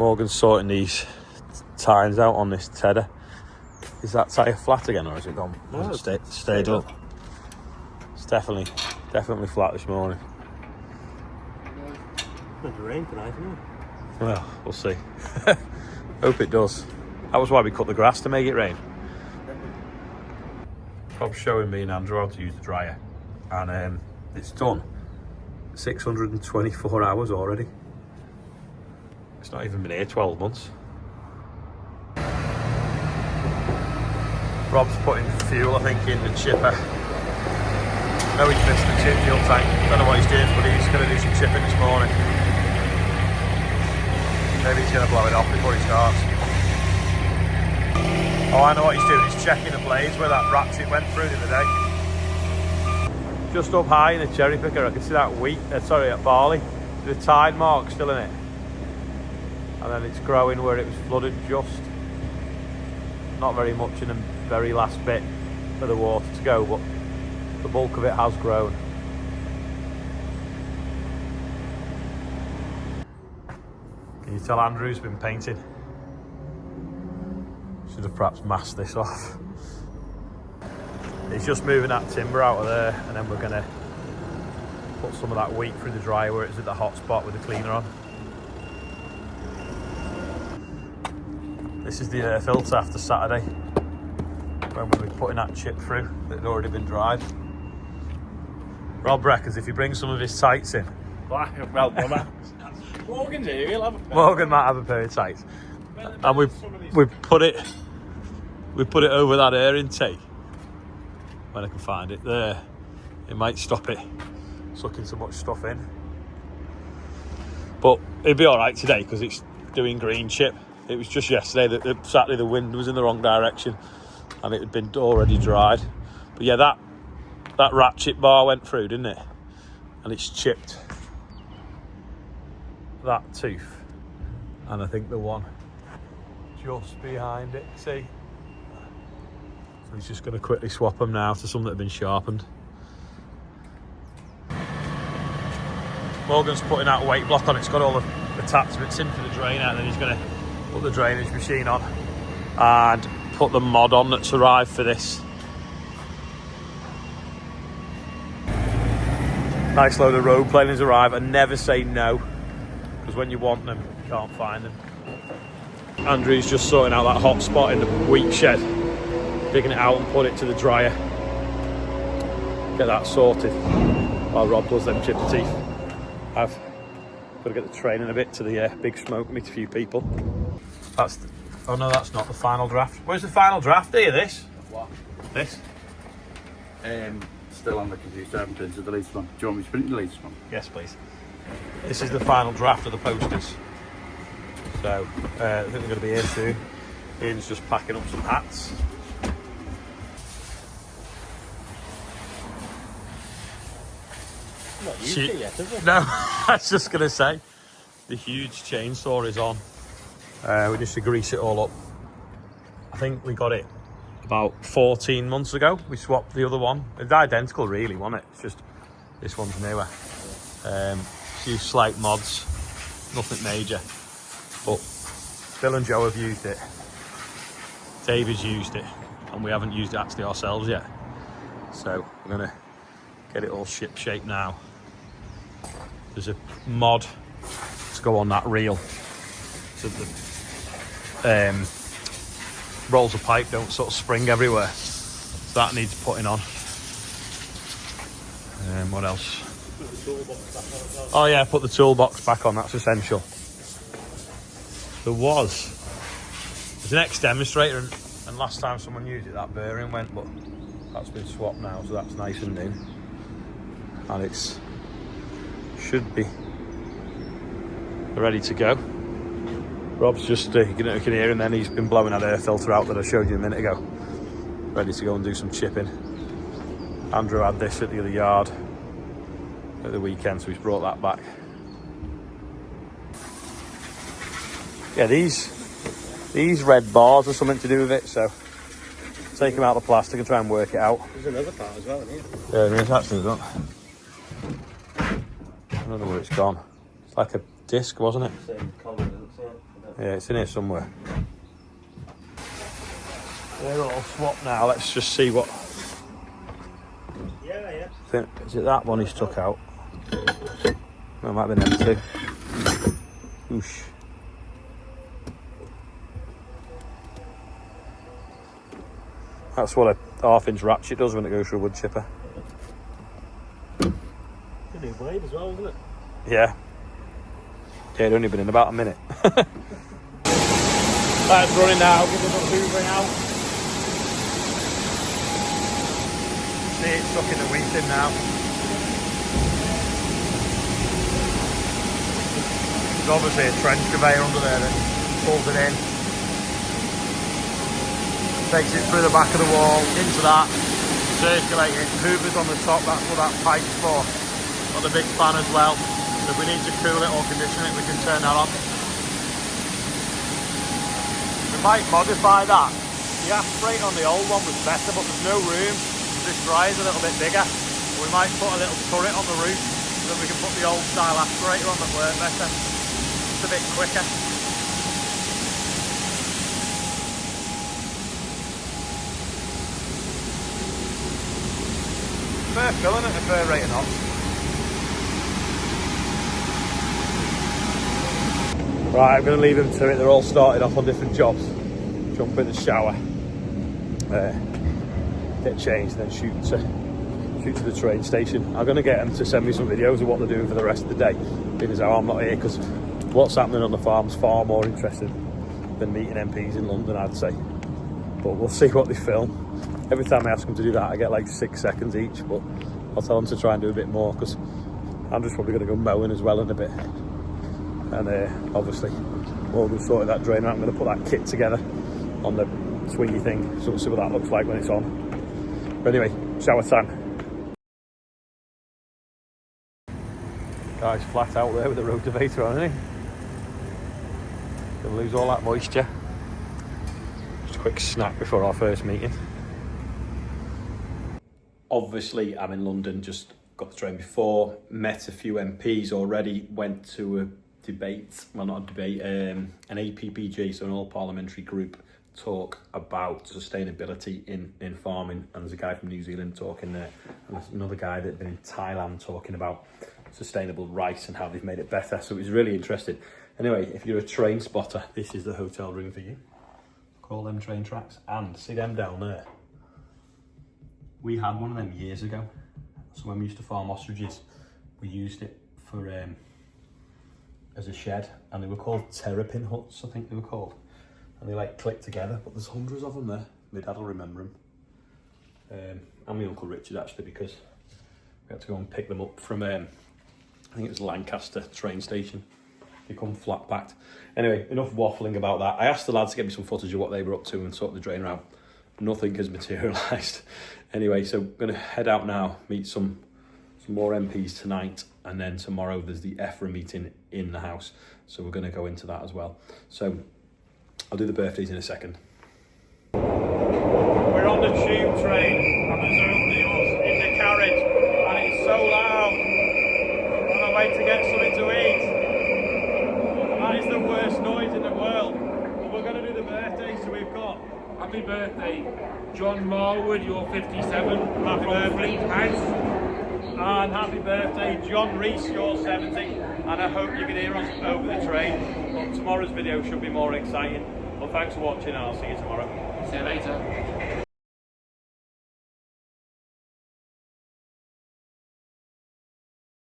Morgan's sorting these tines out on this TEDDER. Is that tyre flat again, or has it gone? No, has it stayed up? It's definitely flat this morning. It's meant to rain tonight, isn't it? Well, we'll see. Hope it does. That was why we cut the grass, to make it rain. Bob's showing me and Andrew how to use the dryer, and it's done 624 hours already. It's not even been here 12 months. Rob's putting fuel, I think, in the chipper. No, he's missed the chip fuel tank. Don't know what he's doing, but he's going to do some chipping this morning. Maybe he's going to blow it off before he starts. Oh, I know what he's doing. He's checking the blades where that ratchet went through the other day. Just up high in the cherry picker, I can see that that barley. The tide mark still in it. And then it's growing where it was flooded just. Not very much in the very last bit for the water to go, but the bulk of it has grown. Can you tell Andrew's been painting? Should have perhaps masked this off. He's just moving that timber out of there, and then we're going to put some of that wheat through the dryer where it's at the hot spot with the cleaner on. This is the air filter after Saturday, when we were putting that chip through that had already been dried. Rob reckons if he brings some of his tights in. Well, Morgan's here, he'll have a pair. Morgan might have a pair of tights. And we put it over that air intake. When I can find it there, it might stop it sucking so much stuff in. But it'll be all right today because it's doing green chip. It was just yesterday that Saturday the wind was in the wrong direction and it had been already dried. But yeah, that ratchet bar went through, didn't it? And it's chipped that tooth. And I think the one just behind it, see? So he's just going to quickly swap them now to some that have been sharpened. Morgan's putting out a weight block on it. It's got all the attachments in for the drain out, and then he's going to put the drainage machine on and put the mod on that's arrived for this. Nice load of road planers arrive, and never say no, because when you want them, you can't find them. Andrew's just sorting out that hot spot in the wheat shed, digging it out and put it to the dryer. Get that sorted while Rob does them chip teeth. I've got to get the train in a bit to the big smoke, meet a few people. Oh no, that's not the final draft. Where's the final draft here, this? What? This? Still on the computer, I haven't printed the latest one. Do you want me to print the latest one? Yes, please. This is the final draft of the posters. So, I think they're going to be here soon. Ian's just packing up some hats. Not used it yet, have we? No, I was just going to say, the huge chainsaw is on. We just to grease it all up. I think we got it about 14 months ago. We swapped the other one. It's identical really, wasn't it? It's just this one's newer. A few slight mods, nothing major. But Bill and Joe have used it. David's used it, and we haven't used it actually ourselves yet. So we're gonna get it all ship shape now. There's a mod to go on that reel, so the rolls of pipe don't sort of spring everywhere. So that needs putting on. What else? Oh yeah, put the toolbox back on, that's essential. There's an ex-demonstrator, and last time someone used it, that bearing went, but that's been swapped now, so that's nice and new. And it's should be ready to go. Rob's just, you can hear him then, he's been blowing that air filter out that I showed you a minute ago. Ready to go and do some chipping. Andrew had this at the other yard at the weekend, so he's brought that back. Yeah, these red bars are something to do with it, so take them out of the plastic and try and work it out. There's another part as well, isn't there? Yeah, there is actually, isn't it? I don't know where it's gone. It's like a disc, wasn't it? Same colour, doesn't it? Yeah, it's in here somewhere. They're all swapped now. Let's just see what. Yeah. Is it that one he's took out? No, it might have been them too. Oosh. That's what a half-inch ratchet does when it goes through a wood chipper. A new blade as well, isn't it? Yeah. Yeah, it'd only been in about a minute. That's running now. Give us a hoovering out. See, it's sucking the wheat in now. There's obviously a trench conveyor under there that pulls it in. Takes it through the back of the wall, into that, circulate it, hoovers on the top, that's what that pipe's for. Got the big fan as well. So if we need to cool it or condition it, we can turn that on. We might modify that. The aspirator on the old one was better, but there's no room. This dryer's a little bit bigger. We might put a little turret on the roof so that we can put the old style aspirator on that work better. It's a bit quicker. Fair filling at a fair rate of knots. Right, I'm going to leave them to it. They're all started off on different jobs. Jump in the shower, get changed, then shoot to the train station. I'm going to get them to send me some videos of what they're doing for the rest of the day, being as how I'm not here, because what's happening on the farm's far more interesting than meeting MPs in London, I'd say. But we'll see what they film. Every time I ask them to do that, I get like 6 seconds each, but I'll tell them to try and do a bit more, because I'm just probably going to go mowing as well in a bit. And obviously, while we've sorted that drain out, I'm going to put that kit together on the swingy thing, so we'll see what that looks like when it's on. But anyway, shower time. Guy's flat out there with the rotavator on, isn't he? Gonna lose all that moisture. Just a quick snack before our first meeting. Obviously, I'm in London, just got the train before, met a few MPs already, went to a debate, well not a debate, an APPG, so an all-parliamentary group, talk about sustainability in farming, and there's a guy from New Zealand talking there, and there's another guy that's been in Thailand talking about sustainable rice and how they've made it better, so it was really interesting. Anyway, if you're a train spotter, this is the hotel room for you. Call them train tracks, and see them down there. We had one of them years ago, so when we used to farm ostriches, we used it for as a shed, and they were called terrapin huts, I think they were called, and they like click together, but there's hundreds of them there. My dad will remember them, and my Uncle Richard actually, because we had to go and pick them up from I think it was Lancaster train station. They come flat packed. Anyway, enough waffling about that. I asked the lads to get me some footage of what they were up to and sort the drain out. Nothing has materialised. Anyway, so I'm going to head out now, meet some more MPs tonight, and then tomorrow there's the EFRA meeting in the house, so we're going to go into that as well. So I'll do the birthdays in a second. We're on the tube train, and there's only us in the carriage, and it's so loud. On our way to get something to eat. That is the worst noise in the world. But we're going to do the birthdays, so we've got Happy birthday, John Marwood, you're 57. Happy birthday. House. And happy birthday, John Reese, you're 70. And I hope you can hear us over the train. But tomorrow's video should be more exciting. Well, thanks for watching, and I'll see you tomorrow. See you later.